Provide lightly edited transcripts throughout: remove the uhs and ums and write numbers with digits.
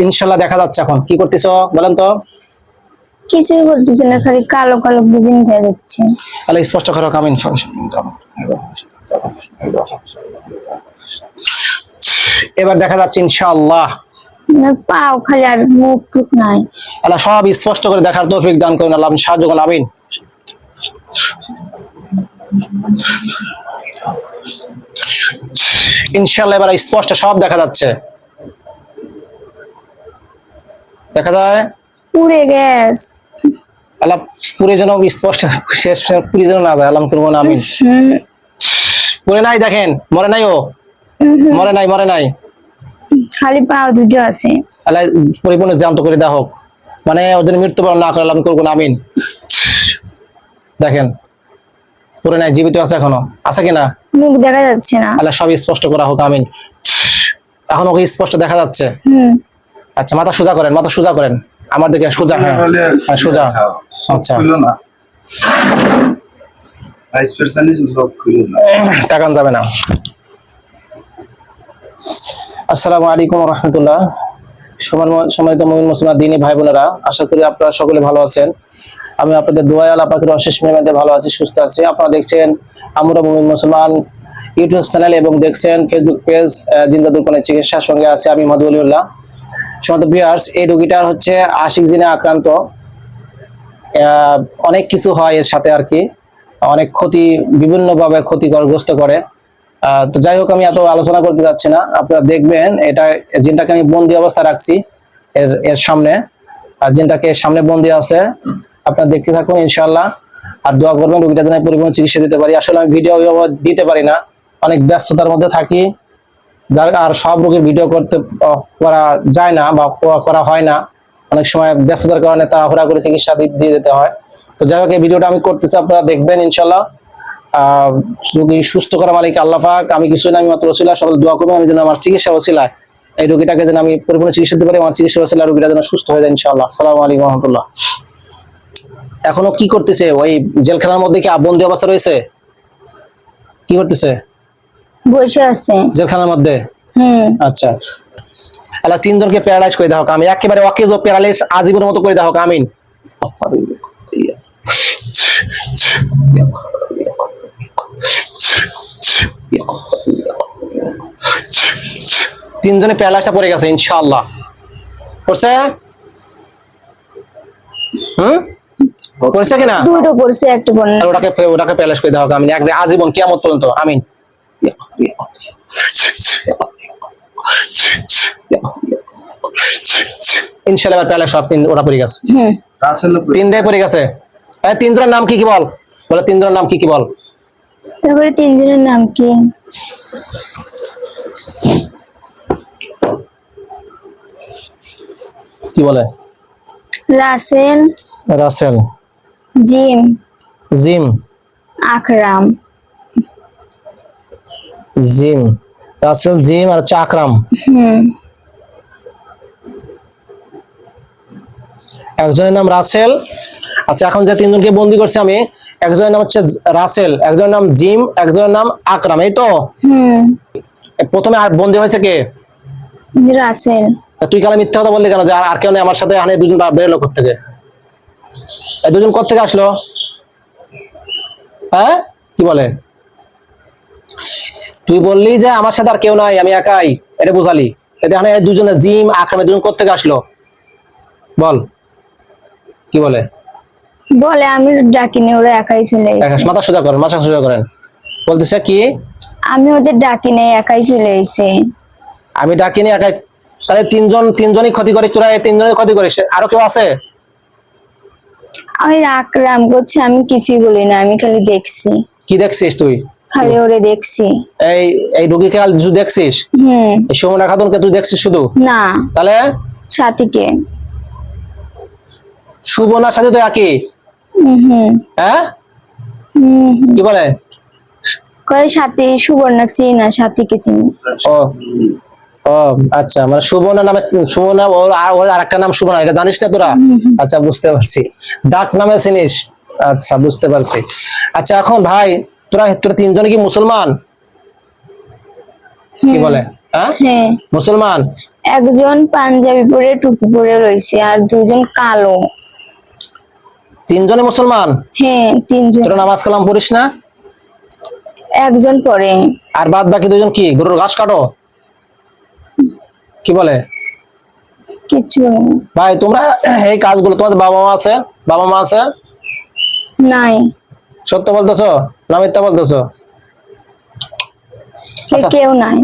ইনশাআল্লাহ দেখা যাচ্ছে। এখন কি করতেছো বলেন তো? কিছুই করতেছে না, খালি কালো কালো বিজিন হয়ে যাচ্ছে। তাহলে স্পষ্ট করো কামিন। এবার দেখা যাচ্ছে ইনশাআল্লাহ। আর পাও খালি, আর মুখ টুক নাই। আল্লাহ সব স্পষ্ট করে দেখার তৌফিক দান করুন, আল্লাহ সাহায্য করুন, আমিন। ইনশাআল্লাহ এবার স্পষ্ট সব দেখা যাচ্ছে। দেখা যায় পুড়ে গ্যাস। আল্লাহ পুরে যেন স্পষ্ট শেষ পুরে যেন না যায়, আল্লাহ করবো না, আমিন। পুরে নাই, দেখেন মরে নাই, ও মরে নাই, মরে নাই। খালি পাও দুটো আছে। আল্লাহ পরিপূর্ণ জ্যান্ত করে দেওয়া হোক, মানে ওদের মৃত্যুবরণ না করে, আল্লাহ করবো না, আমিন। দেখেন পুরে নাই, জীবিত আছে, এখনো আছে কিনা? মুখ দেখা যাচ্ছে না। আল্লাহ সব স্পষ্ট করা হোক, আমিন। এখন ওকে স্পষ্ট দেখা যাচ্ছে। আচ্ছা মাথা সোজা করেন, মাথা সোজা করেন আমার দিকে, সোজা। হ্যাঁ হ্যাঁ সোজা। আচ্ছা তাকান যাবে না। আসসালামু আলাইকুম ওয়া রাহমাতুল্লাহ। সম্মানিত মুমিন মুসলমান দিনী ভাই বোনেরা, আশা করি আপনারা সকলে ভালো আছেন। আমি আপনাদের দোয়ায় আল্লাহ পাকের অশেষ মেহরবানিতে ভালো আছি, সুস্থ আছি। আপনারা দেখছেন আমরা মুমিন মুসলমান ইউটিউব চ্যানেল এবং দেখছেন ফেসবুক পেজ জিন্দাদুল কোরআন চিকিৎসার সঙ্গে আছে আমি মধু আলিউল্লাহ। সম্মানিত ভিউয়ার্স, এই রোগীটার হচ্ছে আশিক জিনে আক্রান্ত। অনেক কিছু হয় এর সাথে আর কি, অনেক ক্ষতি, বিভিন্নভাবে ক্ষতিগ্রস্ত করে। তো যাই হোক, আমি এত আলোচনা করতে যাচ্ছি না, আপনারা দেখবেন। এটা জিনটাকে আমি বন্দি অবস্থা রাখছি এর সামনে, আর জিনটাকে সামনে বন্দি আছে, আপনারা দেখতে থাকুন ইনশাআল্লাহ। আর দোয়া করবেন রোগীটা যেন পরিপূর্ণ চিকিৎসা দিতে পারি। আসলে আমি ভিডিও দিতে পারি না, অনেক ব্যস্ততার মধ্যে থাকি, যার আর সব রোগীর ভিডিও করা যায় না বা করা হয় না। অনেক সময় ব্যস্ততার কারণে তাড়াহুড়া করে চিকিৎসা দিয়ে দিতে হয়। তো যাই হোক, এই ভিডিওটা আমি করতেছি, আপনারা দেখবেন ইনশাআল্লাহ। যদি সুস্থ করা মালিক আল্লাহ পাক, আমি কিছু না, আমি মাত্র ওসিলা, সকল দোয়া করবেন আমি যেন আমার চিকিৎসা ওসিলায় এই রোগীটাকে যেন আমি পরিপূর্ণ চিকিৎসা দিতে পারি, আমার চিকিৎসা ওসিলায় রোগীটা যেন সুস্থ হয়ে যায় ইনশাআল্লাহ। আসসালামু আলাইকুম ওয়া রাহমাতুল্লাহ। এখনো কি করতেছে? ওই জেলখানার মধ্যে কি বন্দি অবস্থা রয়েছে? কি করতেছে? বসে আছে জেলখানার মধ্যে। আচ্ছা, আল্লাহ তিনজনকে প্যারালাইজ করে দেওয়া হোক, আমি একেবারে অকেজ ও প্যারালাইজ আজীবনের মতো করে দেওয়া হোক, আমিন। তিনজনে প্যারালাইজটা পড়ে গেছে ইনশাআল্লাহ। পড়ছে? পড়ছে কিনা? দুটো পড়ছে, একটা পড়ে না। ওটাকে প্যারালাইজ করে দেওয়া হোক, আমিন। একদম আজীবন কিয়ামত পর্যন্ত, আমিন। ইনশাআল্লাহ প্যারালাইজ সব তিন ওটা পড়ে গেছে। তিনটাই পড়ে গেছে। তিনজনের নাম কি কি বল? বলে তিনজনের নাম কি কি বল? তারপরে তিনজনের নাম কি? কি বলে? রাসেল, রাসেল, জিম, জিম, আকরাম। জিম, রাসেল, জিম আর আকরাম। একজনের নাম রাসেল। আচ্ছা, এখন যে তিনজনকে বন্দি করছি আমি, একজনের নাম হচ্ছে রাসেল, একজনের নাম জিম, একজনের নাম আকরাম, এই তো? প্রথমে আর বন্দি হয়েছে কে? রাসেল। তুই কালে মিথ্যা কথা বললি কেন যে আর কেউ নেই আমার সাথে? আনে দুজন বেরোলো কোথেকে? এই দুজন কোথেকে আসলো? হ্যাঁ কি বলে? তুই বললি যে আমার সাথে আর কেউ নাই, আমি একাই, এটা বুঝালি। এখানে দুজনে জিম আকরাম দুজন কোথেকে আসলো বল? কি বলে? বলে আমি ডাকিনি, ওরা একাই চলে এসেছে। মাথা সোজা করেন, মাথা সোজা করেন। বলতেছে কি? আমি ওদের ডাকিনি, একাই চলে এসেছে। আমি ডাকিনি, একাই? তাহলে তিনজনই ক্ষতি করিস তোরা, তিনজনই ক্ষতি করিস। আরো কেউ আছে? ওই আকরাম করছে, আমি কিছুই বলি না, আমি খালি দেখছি। কি দেখছিস তুই? খালি ওরে দেখছি। এই রোগীকে দেখছিস? এই সুমনা খাতুনকে তুই দেখছিস শুধু? না। তাহলে সাথীকে। সুবনার সাথে তো একই। হ্যাঁ কি বলে? কয় সাথী সুবর্ণা চিনি না, সাথীকে চিনি। ও ও আচ্ছা, মানে সুবর্ণা নামে, সুবর্ণা ওর আরেকটা নাম সুবর্ণা, এটা জানিস না তোরা? আচ্ছা বুঝতে পারছি, ডাক নামে চিনিস। আচ্ছা বুঝতে পারছি। আচ্ছা এখন ভাই, তোরা তিনজনে কি মুসলমান? কি বলে? হ্যাঁ মুসলমান। একজন পাঞ্জাবি পরে টুপি পরে রয়েছে আর দুজন কালো। তিনজনে মুসলমান? হ্যাঁ, তিনজন। তোরা নামাজ কালাম পড়িস না? একজন পরে। আর বাদ বাকি দুজন কি গরুর ঘাস কাটো? কি বলে কিছু ভাই তোমরা এই কাজগুলো, তোমাদের বাবা মা আছে? বাবা মা আছে? নাই। সত্য বলতেছো না মিথ্যা বলতেছো? আচ্ছা। কেউ নাই।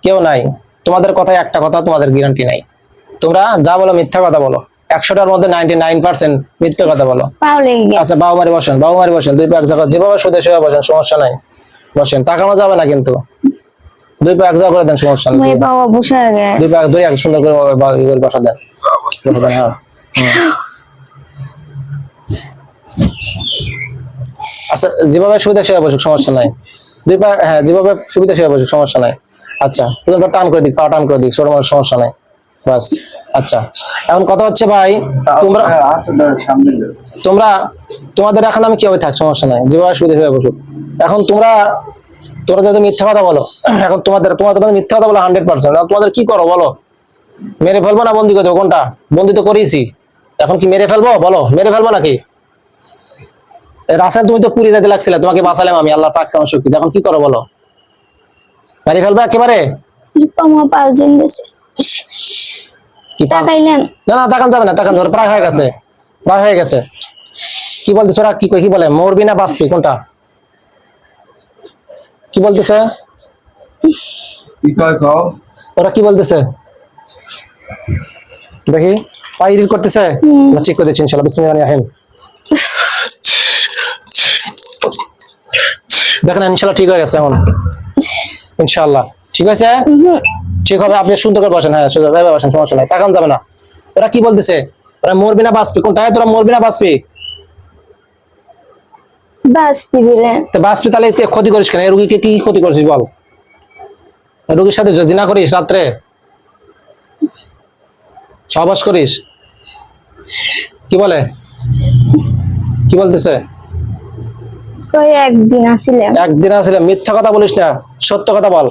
কেউ নাই? তোমাদের কথায় একটা কথা, তোমাদের গ্যারান্টি নাই। তোমরা যা বলো মিথ্যা কথা বলো, 100টার মধ্যে 99% মিথ্যা কথা বলো। পাও লেগে গেছে। আচ্ছা বাবু মারি বসেন, বাবু মারি বসেন, দুই পা এক জায়গা, যেভাবে শুধু সেভাবে বসেন, সমস্যা নাই। বসেন, তাকানো যাবে না কিন্তু, দুই পা এক জায়গা করে দেন, সমস্যা নেই। মই বাবা বসে আগে। দুই পা দুই এক সুন্দর করে বসা দেন, বসা দেন, হ্যাঁ। আচ্ছা যেভাবে সুবিধা সেভাবে বসুক, সমস্যা নাই। দুই পা, হ্যাঁ যেভাবে সুবিধা সেভাবে বসুক, সমস্যা নাই। আচ্ছা দুজন পা টান করে দিক, পা টান করে দিক, ছোট মানুষ, সমস্যা নাই। বাস। আচ্ছা এখন কথা হচ্ছে ভাই, তোমরা তোমরা তোমাদের এখন আমি কিভাবে থাক, সমস্যা নাই, যেভাবে সুবিধা সেভাবে বসুক। এখন তোমরা তোমরা যদি মিথ্যা কথা বলো, এখন তোমাদের তোমাদের মিথ্যা কথা বলো 100%, তোমাদের কি করো বলো? মেরে ফেলবো না বন্দি করে দেবো? কোনটা? বন্দি তো করিয়েছি, এখন কি মেরে ফেলবো? বলো মেরে ফেলবো নাকি? রাসেল তুমি তো পুড়ে যেতে লাগছিলে, তোমাকে বাঁচালাম আমি, আল্লাহ পাক তোমার শক্তি, এখন কি করো বলো? মেরে ফেলবে একেবারে? পামা পাউজেন দেশে কি তাকাইলেন? না না, তাকান যাবে না, তাকান ধরে প্রায় হয়ে গেছে, প্রায় হয়ে গেছে। কি বলতেছে ওরা? কি কই, কি বলে, মরবি না বাঁচবি, কোনটা? কি বলতেছে ওরা? কি বলতেছে দেখি, পাই রিল করতেছে না? ঠিক করে দিচ্ছি ইনশাআল্লাহ। বিসমিল্লাহির রহমানির রহিম। দেখেন ইনশাআল্লাহ ঠিক হয়ে গেছে, এখন ইনশাআল্লাহ ঠিক হয়েছে, ঠিক হবে। আপনি সুন্দর করে বসেন, হ্যাঁ সুন্দর করে বসেন, সমস্যা নাই, তাকান যাবে না। ওরা কি বলতেছে? ওরা মরবি না বাঁচবি, কোনটা? তোরা মরবি না বাঁচবি? বাসপি দিলে তো বাঁচবি, তাহলে ক্ষতি করিস কেন? এই রুগীকে কি ক্ষতি করছিস বল? রুগীর সাথে জিনা করিস রাত্রে, সহবাস করিস? কি বলে, কি বলতেছে? কই একদিন আসিলে। একদিন আসলে মিথ্যা কথা বলিস না, সত্য কথা বল।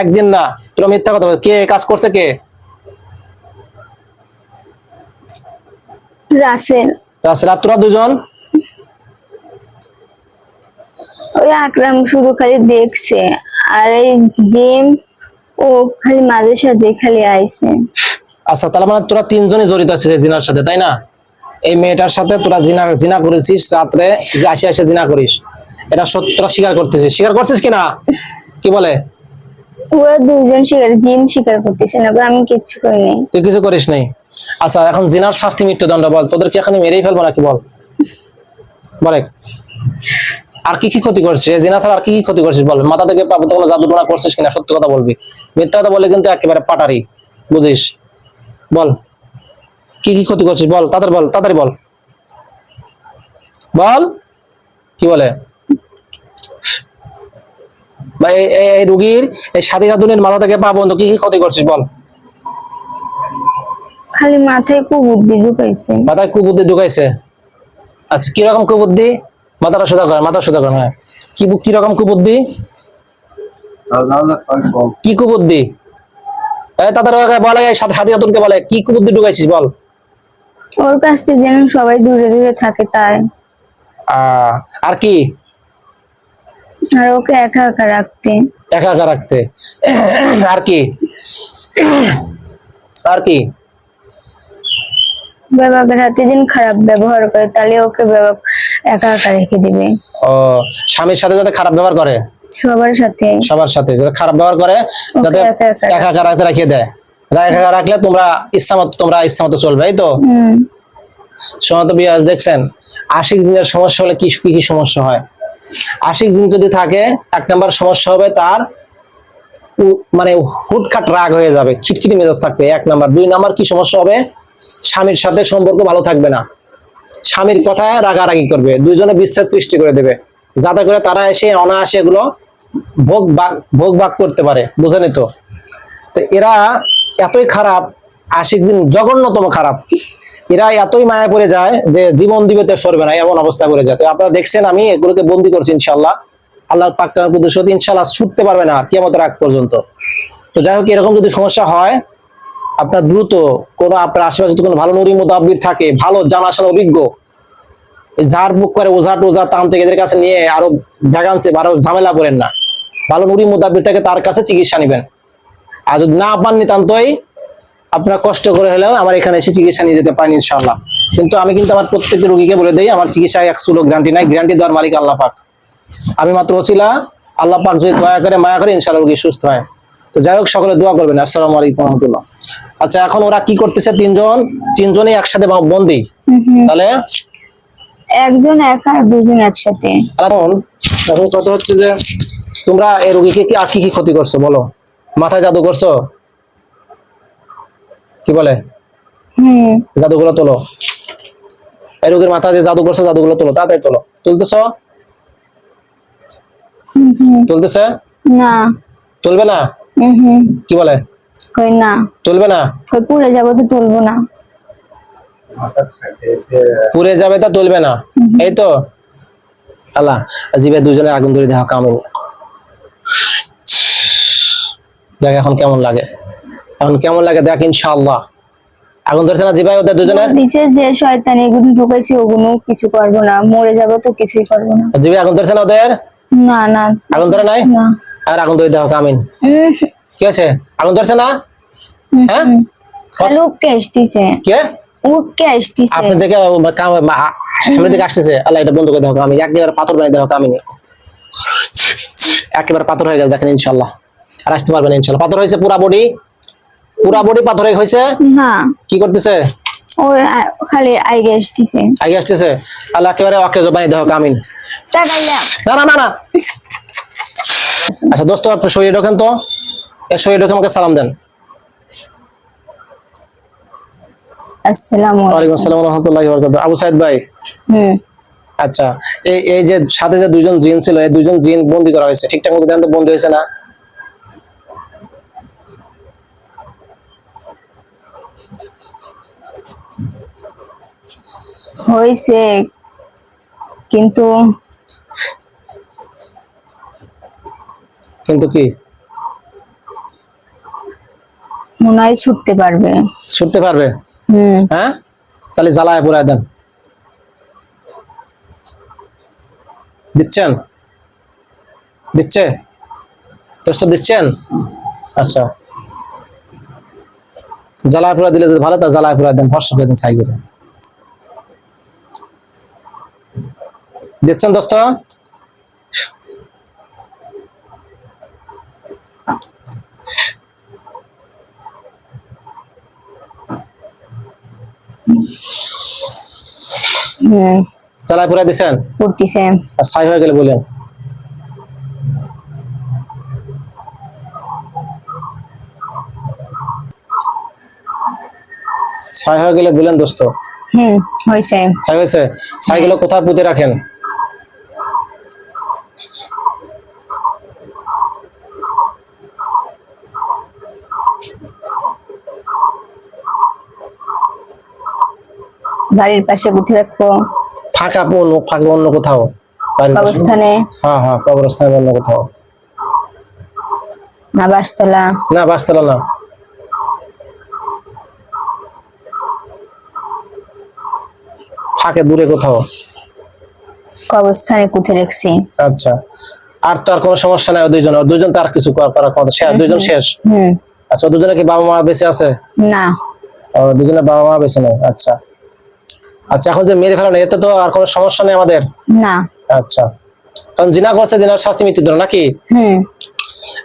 একদিন না, তোরা মিথ্যা কথা বল। কে কাজ করছে? কে? রাসেল। রাসেল। আর তোরা দুজন? ওই আকরাম শুধু খালি দেখছে, আর এই জিম ও খালি মাঝে সাঝে খালি আইছে। আচ্ছা তাহলে মানে তোরা তিনজনই জড়িত আছিস এই জিনার সাথে, তাই না? এই মেয়েটার সাথে তোরা জিনা করেছিস রাত্রে, যে আসে আসে জিনা করিস, এটা সত্য? তোরা স্বীকার করতেছিস? স্বীকার করছিস কিনা? কি বলে? ওরা দুজন জিম স্বীকার করতেছে না, আমি কিচ্ছু করি নাই। তুই কিছু করিস নাই? আচ্ছা এখন জিনার শাস্তি মৃত্যুদণ্ড, বল তোদেরকে এখন মেরেই ফেলবো নাকি বল? বলে আর কি কি ক্ষতি করছিস জিনা ছাড়া? আর কি কি ক্ষতি করছিস বল? মাথা থেকে পাবো তো কোনো জাদু টোনা করছিস কিনা? সত্য কথা বলবি, মিথ্যা কথা বলে কিন্তু একেবারে পাটারি, বুঝিস? বল কি কি ক্ষতি করছিস বল, তাদের বল, তাড়াতাড়ি বল, বল। কি বলে ভাই? এই রুগীর এই সাদী খাতুনের মাথা থেকে পা পর্যন্ত কি কি ক্ষতি করছিস বল? খালি মাথায় কুবুদ্ধি ঢুকাইছে। মাথায় কুবুদ্ধি ঢুকাইছে? আচ্ছা কিরকম কুবুদ্ধি? মাথাটা সোজা কর, মাথা সোজা কর, হ্যাঁ। কি রকম কুবুদ্ধি? কি কুবুদ্ধি? তাদের বলে, সাথে হাতি খাতুনকে বলে, কি কুবুদ্ধি ঢুকাইছিস বল? ওর কাছ থেকে যেন সবাই দূরে দূরে থাকে তাই। আর কি? আর ওকে একা একা রাখতে। একা একা রাখতে? আর কি? আর কি? বাবাকে হাতে যেন খারাপ ব্যবহার করে, তাহলে ওকে একা একা রেখে দিবে। ও স্বামীর সাথে যাতে খারাপ ব্যবহার করে? সবার সাথে। সবার সাথে যাতে খারাপ ব্যবহার করে, যাতে একা একা একা একা রাখতে রাখিয়ে দেয়। একা একা রাখলে তোমরা ইচ্ছামতো চলবে, এই তো? সমাত বিয়াজ দেখছেন, আশিক জিনের সমস্যা হলে কি কি সমস্যা হয়? আশিক জিন যদি থাকে, এক নম্বর সমস্যা হবে তার মানে হুটখাট রাগ হয়ে যাবে, খিটখিটি মেজাজ থাকবে, এক নাম্বার। দুই নাম্বার কি সমস্যা হবে? স্বামীর সাথে সম্পর্ক ভালো থাকবে না, স্বামীর কথায় রাগারাগি করবে, দুইজনে বিচ্ছেদ সৃষ্টি করে দেবে, যাতে করে তারা এসে অনায়াসে এগুলো ভোগ ভাগ করতে পারে, বুঝেনি তো? তো এরা এতই খারাপ, আশিক জিন জঘন্যতম খারাপ। এরা এতই মায়া পড়ে যায় যে জীবন দিবে তো সরবে না, এমন অবস্থা করে যায়। তো আপনারা দেখছেন আমি এগুলোকে বন্দি করছি, ইনশাল্লাহ আল্লাহর পাক কুদরত ইনশাল্লাহ ছুটতে পারবে না কিয়ামতের আগ পর্যন্ত। তো যাই হোক, এরকম যদি সমস্যা হয় আপনার দ্রুত কোনো আপনার আশেপাশে যদি কোনো ভালো নুরি মুদাব্বির থাকে, ভালো জানাশোনা অভিজ্ঞ, ভালো জানাশোনা অভিজ্ঞ, এই ঝাড় বুক করে ওঝা টোঝা তান্ত্রিক এদের কাছে নিয়ে আরো ভ্যাগান্সি আরো ঝামেলা করেন না। ভালো নুরি মুদাব্বির থাকে, তার কাছে চিকিৎসা নিবেন। আর যদি না পান নিতান্তই, আপনারা কষ্ট করে হলেও আমার এখানে এসে চিকিৎসা নিয়ে যেতে পারেন ইনশাআল্লাহ। কিন্তু আমি কিন্তু আমার প্রত্যেকটি রোগীকে বলে দেই, আমার চিকিৎসায় 100 গ্যারান্টি নাই, গ্যারান্টি দেওয়ার মালিক আল্লাহ পাক। আমি মাত্র ওসিলা, আল্লাহ পাক যদি দয়া করে মায়া করে ইনশাআল্লাহ রোগী সুস্থ হয়। তো যাই হোক, সকলে দোয়া করবেন। আসসালামু আলাইকুম ওয়া রাহমাতুল্লাহ। আচ্ছা, এখন ওরা কি করতেছে? তিনজনই একসাথে বন্দি, তাহলে একজন একা আর দুজন একসাথে। এখন এখন কথা হচ্ছে যে তোমরা এই রোগীকে কি আর কি কি ক্ষতি করছো বলো? মাথায় জাদু করছো? কি বলে? জাদুগুলো তোলো। এই রোগীর মাথায় যে জাদু করছো, জাদুগুলো তোলো, তাড়াতাড়ি তোলো। তুলতেছ? তুলতেছে না। তুলবে না? কি বলে? কই না, তুলবে না? কই পুড়ে যাবো তো তুলবো না। পুড়ে যাবে তা তুলবে না, এই তো। আল্লাহ জিবে দুজনে আগুন ধরে দেখা কামিল। দেখ এখন কেমন লাগে, এখন কেমন লাগে দেখ ইনশাআল্লাহ। আগুন ধরছে না জিবাই ওদের দুজনের? দিছে যে শয়তান এগুলো ঢুকাইছে, ওগুলো কিছু করবো না, মরে যাবো তো কিছুই করবো না। জিবে আগুন ধরছে না ওদের? না না, আগুন ধরে নাই? না। আর আগুন ধরে দেখা কামিল। কি আছে? আগুন ধরছে না? হ্যাঁ, খালি উপকে আসতেছে, কে উপকে আসতেছে। আপনি দেখে সামনে দিকে আসতেছে। আল্লাহ এটা বন্ধ করে দেখো, আমি একেবারে পাথর বানিয়ে দেখো, আমি একেবারে পাথর হয়ে গেছে দেখেন ইনশাআল্লাহ। আর আসতে পারবেন ইনশাআল্লাহ। পাথর হয়েছে পুরা বডি পাথর হয়েছে। না, কি করতেছে? ওই খালি আইগে আসতেছে, আগে আসতেছে। আল্লাহ একেবারে অকেজো বানিয়ে দেখো, আমিন। তাকাইলাম। না না না না। আচ্ছা দোস্ত, আপনি শরীরে ঢোকেন তো, এর শরীরে ঢোকে আমাকে সালাম দেন। আসসালামু ওয়ালাইকুম আলাইকুম। আসসালাম ওয়া রাহমাতুল্লাহি ওয়া বারাকাতুহু। আবু সাইদ ভাই, আচ্ছা এই যে সাথে যে দুইজন জিন ছিল, এই দুইজন জিন বন্দী করা হয়েছে, ঠিকঠাক মতো দেন তো, বন্দী হয়েছে না? হয়েছে, কিন্তু কিন্তু কি মনে হয় ছুটতে পারবে। ছুটতে পারবে? হ্যাঁ, তাহলে জ্বালায় পুরায় দেন। দিচ্ছেন? দিচ্ছে দোস্ত, দিচ্ছেন? আচ্ছা, জ্বালায় পুরা দিলে যদি ভালো, তা জ্বালায় পুরা দেন, ভরসা করে দেন সাই করে। দিচ্ছেন দোস্ত? জ্বালায় পুরা দিচ্ছেন? করতেছে। আর ছাই হয়ে গেলে বলেন। ছাই হয়ে গেলে বলেন দোস্ত। হয়েছে। ছাই হয়েছে? ছাইগুলো কোথায় পুঁতে রাখেন? বাড়ির পাশে গুছিয়ে রাখবো। ফাঁকা অন্য কোথাও? কবরস্থানে? হ্যাঁ হ্যাঁ, কবরস্থানে অন্য কোথাও? না বাসতলা? না বাসতলা না। ফাঁকে দূরে কোথাও? কবরস্থানে কুথে রাখছি। আচ্ছা, আর তো আর কোনো সমস্যা নাই? দুইজন তার কিছু করার কথা শেষ, দুইজন শেষ। আচ্ছা, দুজনে কি বাবা মা বেঁচে আছে? না, দুজনে বাবা মা বেঁচে নেই। আচ্ছা আচ্ছা, এখন যে মেরে ফেলানো, এতে তো আর কোনো সমস্যা নেই আমাদের? না। আচ্ছা, তখন জিনা করছে, জিনার শাস্তি মৃত্যুদণ্ড নাকি?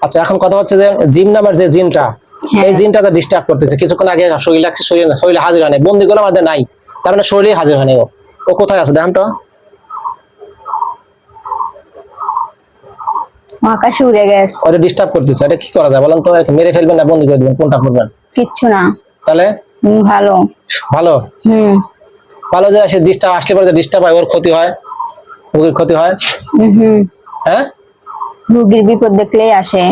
আচ্ছা, এখন কথা হচ্ছে যে জিন নামের যে জিনটা, এই জিনটা ডিস্টার্ব করতেছে। কিছুক্ষণ আগে শরীর লাগছে, শরীরে হাজির হয় নাই, বন্দি গুলো আমাদের নাই, তার মানে শরীরে হাজির হয় নাই। ও কোথায় আছে দেখেন তো? আকাশে উড়ে গেছে। ওটা ডিস্টার্ব করতেছে, এটা কি করা যায় বলেন তো? মেরে ফেলবেন না বন্দি করে দিবেন, কোনটা করবেন? কিচ্ছু না। তাহলে ভালো। ভালো? ভালো যে সে ডিস্টার্ব আসলে পরে ডিস্টার্ব হয়, ওর ক্ষতি হয়, রোগীর ক্ষতি হয়। হ্যাঁ, রোগীর বিপদ দেখলেই আসে।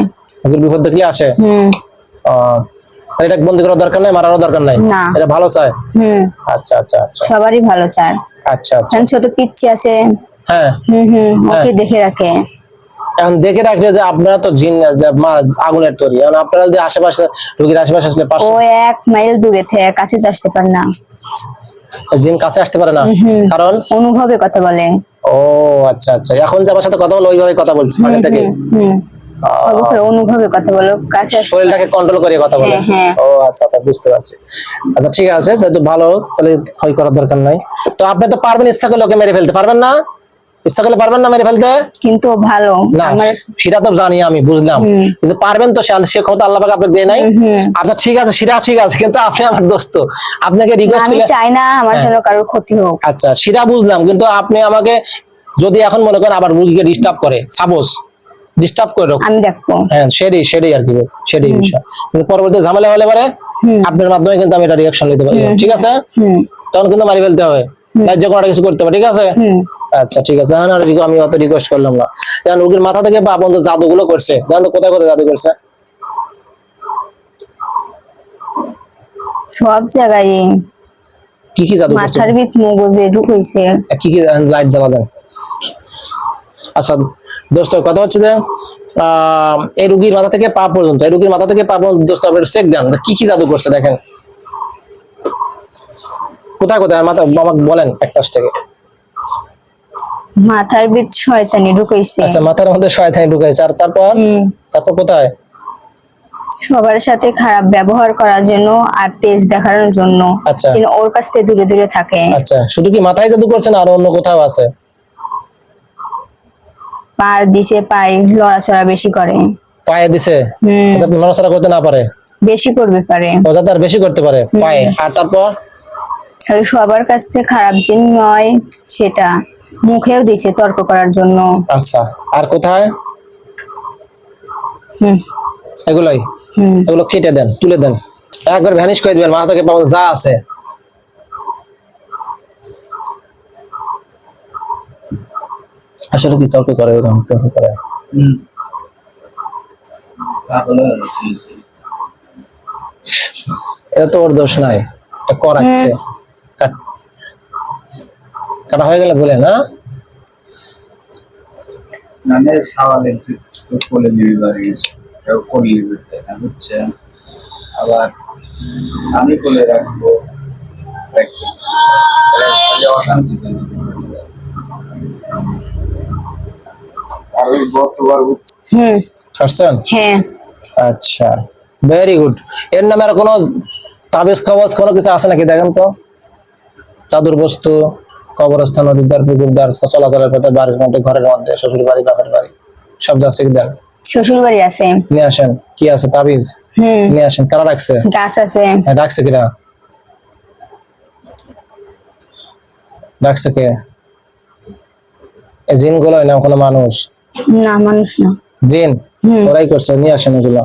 রোগীর বিপদ দেখলে আসে। এটা বন্দি করার দরকার নাই, মারারও দরকার নাই, এটা ভালো চায়। আচ্ছা আচ্ছা আচ্ছা, সবারই ভালো চায়। আচ্ছা আচ্ছা। ছোট পিচ্চি আছে, হ্যাঁ ওকে দেখে রাখে। এখন দেখে রাখলে যে আপনারা তো জিন যে আগুনের তৈরি, এখন আপনারা যদি আশেপাশে রোগীর আশেপাশে আসলে ও 1 মাইল দূরে থেকে কাছে তো আসতে পারে না, জিন কাছে আসতে পারে না, কারণ অনুভবে কথা বলে। ও আচ্ছা আচ্ছা, এখন যে আমার সাথে কথা বলো ওইভাবে কথা বলছে আগে থেকে, অনুভবে কথা বলো, কাছে আসতে শরীরটাকে কন্ট্রোল করে কথা বলে। হ্যাঁ। ও আচ্ছা আচ্ছা, বুঝতে পারছি। আচ্ছা ঠিক আছে, তাহলে ভালো, তাহলে ভয় করার দরকার নাই। তো আপনি তো পারবেন ইচ্ছা করলে ওকে মেরে ফেলতে, পারবেন না? ইচ্ছা করলে পারবেন না মেরে ফেলতে? কিন্তু ভালো না আমার সেটা তো জানি আমি, বুঝলাম, কিন্তু পারবেন তো? সে ক্ষমতা আল্লাহ পাক আপনাকে দেয় নাই? আচ্ছা ঠিক আছে, সেটা ঠিক আছে, কিন্তু আপনি আমার দোস্ত, আপনাকে রিকোয়েস্ট আমি করলে, চাই না আমার জন্য কারোর ক্ষতি হোক। আচ্ছা সেটা বুঝলাম, কিন্তু আপনি আমাকে যদি এখন মনে করেন আবার রুগীকে ডিস্টার্ব করে, সাপোজ ডিস্টার্ব করে, আমি দেখবো। হ্যাঁ সেটাই আর কি, সেটাই বিষয়। কিন্তু পরবর্তী ঝামেলা হলে পরে আপনার মাধ্যমে কিন্তু আমি এটা রিঅ্যাকশন নিতে পারি, ঠিক আছে? তখন কিন্তু মারি ফেলতে হবে, ন্যায্য কোনো কিছু করতে হবে, ঠিক আছে? আচ্ছা ঠিক আছে, না আমি অত রিকোয়েস্ট করলাম না। যেমন রোগীর মাথা থেকে পা পর্যন্ত জাদুগুলো করছে, জানেন তো কোথায় কোথায় জাদু করছে? সব জায়গায় কি কি জাদু করছে? মাথার ভিত মগজে ঢুকাইছে। কি কি, লাইট জ্বালা দেন। আচ্ছা দোস্ত, কথা হচ্ছে যে এই রোগীর মাথা থেকে পা পর্যন্ত, এই রোগীর মাথা থেকে পা পর্যন্ত দোস্ত আপনি চেক দেন কি কি জাদু করছে, দেখেন কোথায় কোথায় মাথা, আমাকে বলেন এক পাশ থেকে। মাথার ভিত শয়তানি ঢুকাইছে। আচ্ছা মাথার মধ্যে শয়তানি ঢুকাইছে, আর তারপর তারপর কোথায়? সবার সাথে খারাপ ব্যবহার করার জন্য আর তেজ দেখানোর জন্য। আচ্ছা। যেন ওর কাছ থেকে দূরে দূরে থাকে। আচ্ছা, শুধু কি মাথায় জাদু করছে না আর অন্য কোথাও আছে? পার দিছে, পায়ে লড়াচড়া বেশি করে। পায়ে দিছে, যাতে নড়াচড়া করতে না পারে, বেশি করবে পারে, ও যাতে আর বেশি করতে পারে পায়ে। আর তারপর তাহলে সবার কাছ থেকে খারাপ জিন নয় সেটা মুখেও দিছে তর্ক করার জন্য। আচ্ছা, আর কোথায়? এগুলাই, এগুলো কেটে দেন, তুলে দেন, একবার ভ্যানিশ করে দিবেন মাথা থেকে পা পর্যন্ত যা আছে। আসলে কি তর্ক করে, এরকম তর্ক করে? এটা তো ওর দোষ নাই, এটা করাচ্ছে। কাটা হয়ে গেলে বলে না, মানে সাওয়া লেগছে তো কোলে নিয়ে বাড়ি কেউ কোলে নিবে না, বুঝছেন? আবার আমি কোলে রাখবো, অশান্তি আর ওই গতবার পারছেন? হ্যাঁ। আচ্ছা ভেরি গুড। এর নামে আর কোনো তাবিজ কবজ কোনো কিছু আছে নাকি দেখেন তো? চাদুর বস্তু, কবরস্থান, নদীর দ্বার, পুকুর দ্বার, চলাচলের পথে, বাড়ির মধ্যে, ঘরের মধ্যে, শ্বশুর বাড়ি, বাপের বাড়ি, সব যাচ্ছে কি দেন? শ্বশুর বাড়ি আছে, নিয়ে আসেন। কি আছে? তাবিজ নিয়ে আসেন। কারা রাখছে? গাছ আছে। রাখছে কিনা? রাখছে কে? এই জিন গুলো না কোনো মানুষ? না মানুষ না, জিন। ওরাই করছে। নিয়ে আসেন ওগুলো।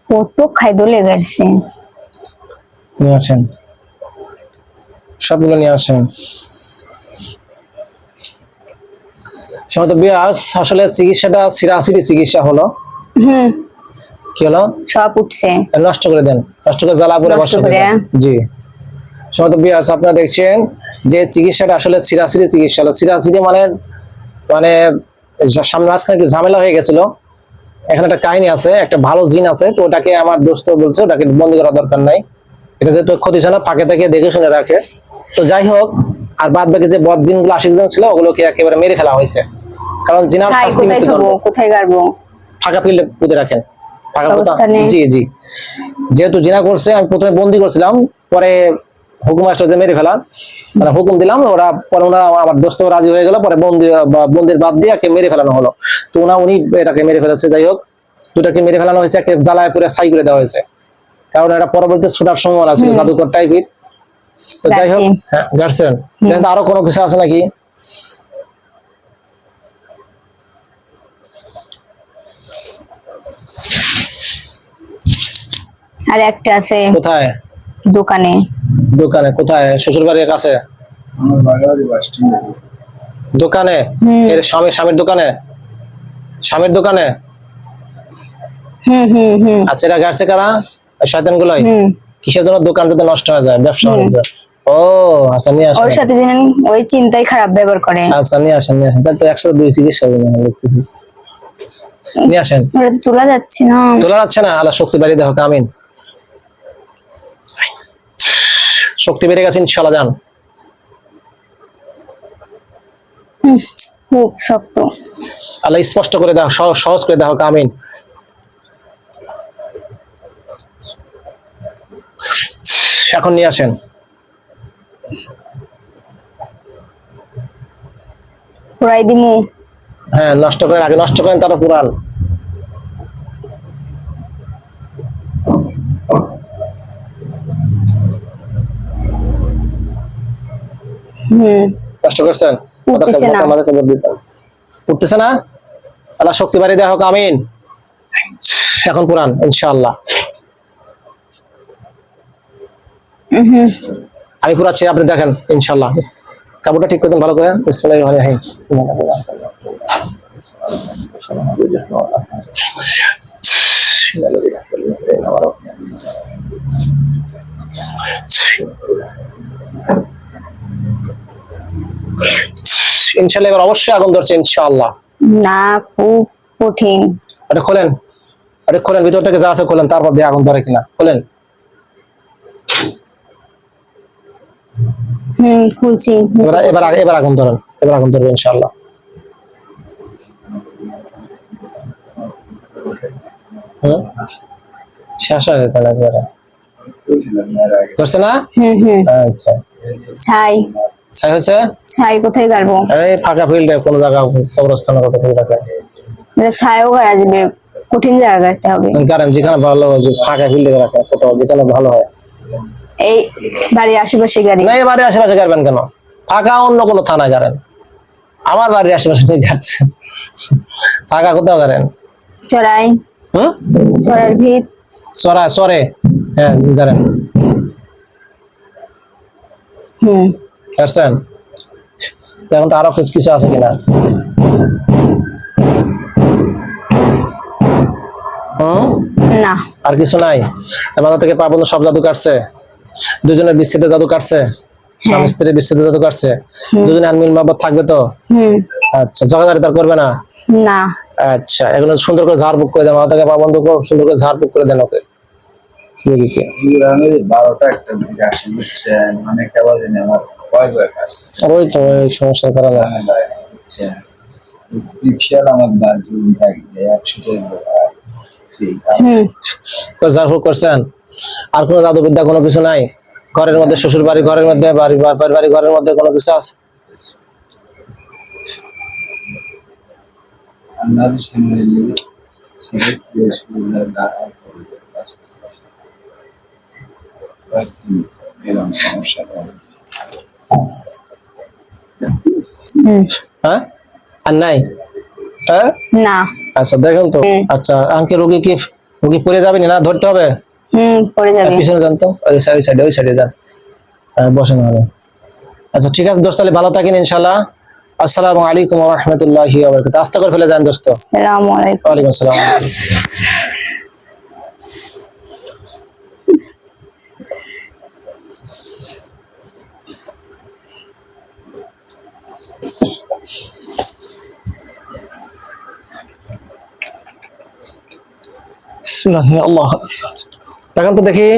কত খাইদলে গেছে। নিয়ে আসেন সবগুলো, নিয়ে আসেন। আসলে চিকিৎসাটা সিরাসিরি চিকিৎসা হলো। কি হলো? সব উঠছে। নষ্ট করে দেন, নষ্ট করে জ্বালা পুরে বসে দেন। জি সমত বিয়াস, আপনারা দেখছেন যে চিকিৎসাটা আসলে সিরাসিরি চিকিৎসা হলো। সিরাসিরি মানে মানে সামনে মাঝখানে একটু ঝামেলা হয়ে গেছিল। এখানে একটা কাহিনী আছে, একটা ভালো জিন আছে, তো ওটাকে আমার দোস্ত বলছে ওটাকে বন্দি করার দরকার নাই, এটা যেহেতু ক্ষতি না, ফাঁকে থেকে দেখে শুনে রাখে। তো যাই হোক, আর বাদ বাকি যে বদ জিন গুলো 80 জন ছিল ওগুলোকে একেবারে মেরে ফেলা হয়েছে, কারণ জিনার শাস্তি মৃত্যুদণ্ড। কোথায় গাড়বো? ফাঁকা ফিল্ডে পুঁতে রাখেন, ফাঁকা পুঁতা। অবস্থানে। জি জি, যেহেতু জিনা করছে, আমি প্রথমে বন্দি করছিলাম, পরে হুকুম আসলো যে মেরে ফেলা, মানে হুকুম দিলাম, ওরা পরে ওরা আমার দোস্ত রাজি হয়ে গেল, পরে বন্দির বাদ দিয়ে একে মেরে ফেলানো হলো। তো উনি এটাকে মেরে ফেলেছে। যাই হোক, দুটাকে মেরে ফেলানো হয়েছে, একটা জ্বালায় পুরো ছাই করে দেওয়া হয়েছে, কারণ এটা পরবর্তী ছোটার সম্ভাবনা ছিল, জাদুকর টাইপের। তো যাই হোক, হ্যাঁ গার্সেন, আরো কোনো কিছু আছে নাকি? আর একটা আছে। কোথায়? দোকানে। দোকানে কোথায়? শ্বশুর বাড়ির কাছে? আমার বাগারি বাস স্ট্যান্ডে দোকানে? এর স্বামীর দোকানে? স্বামীর দোকানে? আচ্ছা, এরা গাড়ছে কারা? শয়তান গুলোই। কিসের জন্য? দোকান যাতে নষ্ট হয়ে যায়, ব্যবসা বাণিজ্য। ও আচ্ছা নিয়ে আসেন। ওর সাথে দিন ওই চিন্তায় খারাপ ব্যবহার করে। আচ্ছা নিয়ে আসেন নিয়ে আসেন, তাহলে তো একসাথে দুই চিকিৎসা হবে না দেখতেছি। নিয়ে আসেন। ওরা তো তোলা যাচ্ছে না। তোলা যাচ্ছে না, আল্লাহ শক্তি বাড়িয়ে দেখ আমিন। শক্তি বেড়ে গেছে ইনশাআল্লাহ, যান। খুব শক্ত। আল্লাহ স্পষ্ট করে দাও, সহজ করে দাও আমিন। এখন নিয়ে আসেন। পুরাই দিমু। হ্যাঁ নষ্ট করেন, আগে নষ্ট করেন তারপর পুরান। নষ্ট করছেন, উঠতেছে না। মাথা খবর দিতাম। উঠতেছে না, আল্লাহ শক্তি বাড়িয়ে দেওয়া হোক আমিন। এখন পুরান ইনশাআল্লাহ। আমি পুরাচ্ছি, আপনি দেখেন ইনশাআল্লাহ। কাপড়টা ঠিক করতেন ভালো করে। বিসমিল্লাহির রহমানির রহিম। ইনশাআল্লাহ এবার অবশ্যই আগুন ধরছে ইনশাআল্লাহ। না খুব কঠিন। এটা খোলেন, এটা খোলেন, ভিতর থেকে যা আছে খোলেন, তারপর দিয়ে আগুন ধরে কিনা খোলেন। খুলছি। এবার আগুন ধরেন, এবার আগুন ধরবে ইনশাআল্লাহ। শেষ হয়ে গেল একবারে। ধরছে না? আচ্ছা ছাই। ছাই হয়েছে? ছাই কোথায় গাড়বো? এই ফাঁকা ফিল্ডে কোনো জায়গা কবরস্থানের কথা বলে রাখেন। এটা ছাইও গাড়া যাবে, কঠিন জায়গা গাড়তে হবে। কারণ যেখানে ভালো হয়, ফাঁকা ফিল্ডে রাখেন, কোথাও যেখানে ভালো হয়। এই বাড়ির আশেপাশে গাড়ি না, এই বাড়ির আশেপাশে গাড়বেন কেন? ফাঁকা অন্য কোনো থানায় গাড়েন। আমার বাড়ির আশেপাশে গাড়ছেন, ফাঁকা কোথাও গাড়েন। চড়াই। চড়ার ভিত। চরে হ্যাঁ গাড়েন। গাড়ছেন? এখন তো আরো কিছু আছে কিনা? না আর কিছু নাই। মাথা থেকে পা পর্যন্ত সব জাদু কাটছে, দুজনের বিচ্ছেদের জাদু কাটছে, স্বামী স্ত্রীর বিচ্ছেদের জাদু কাটছে। দুজনে আর মিল মহব্বত থাকবে তো? আচ্ছা, ঝগড়াঝাড়ি তার করবে না? না। আচ্ছা, এগুলো সুন্দর করে ঝাড় বুক করে দেন, মাথা থেকে পা বন্ধ করে সুন্দর করে ঝাড় বুক করে দেন ওকে। রোগীকে 12টা একটা দিকে আসি বুঝছেন, অনেক আবার জানি আমার ভয় ভয় কাজ। ওই তো ওই সমস্যার কারণে রিক্সার আমার দার্জিলিং থাকবে 100 ঝাড় ফুক করছেন। আর কোনো জাদু বিদ্যা কোনো কিছু নাই ঘরের মধ্যে? শ্বশুর বাড়ি ঘরের মধ্যে, বাড়ি বাপের বাড়ি ঘরের মধ্যে কোনো কিছু আছে? আপনাদের সামনে সিলেট বিশ্ববিদ্যালয়ের ঢাকা এরকম সমস্যা হ্যাঁ আর নাই? হ্যাঁ না। আচ্ছা দেখেন তো। আচ্ছা আঙ্কে রোগী পড়ে যাবে না, ধরতে হবে? পড়ে যাবে। পিছনে যান তো, ওই সাইডে যান। বসেন ভালো। আচ্ছা ঠিক আছে দোস্ত, তাহলে ভালো থাকেন ইনশাআল্লাহ। আসসালামু আলাইকুম ওয়া রাহমাতুল্লাহি ওয়া বারাকাতুহু। আস্তে করে ফেলে যান দোস্ত। আসসালামু আলাইকুম। ওয়া আলাইকুম আসসালাম। বিসমিল্লাহ আল্লাহ। দেখেন তো দেখি।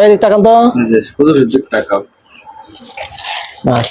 এই তাকান তো। টাকা বাস।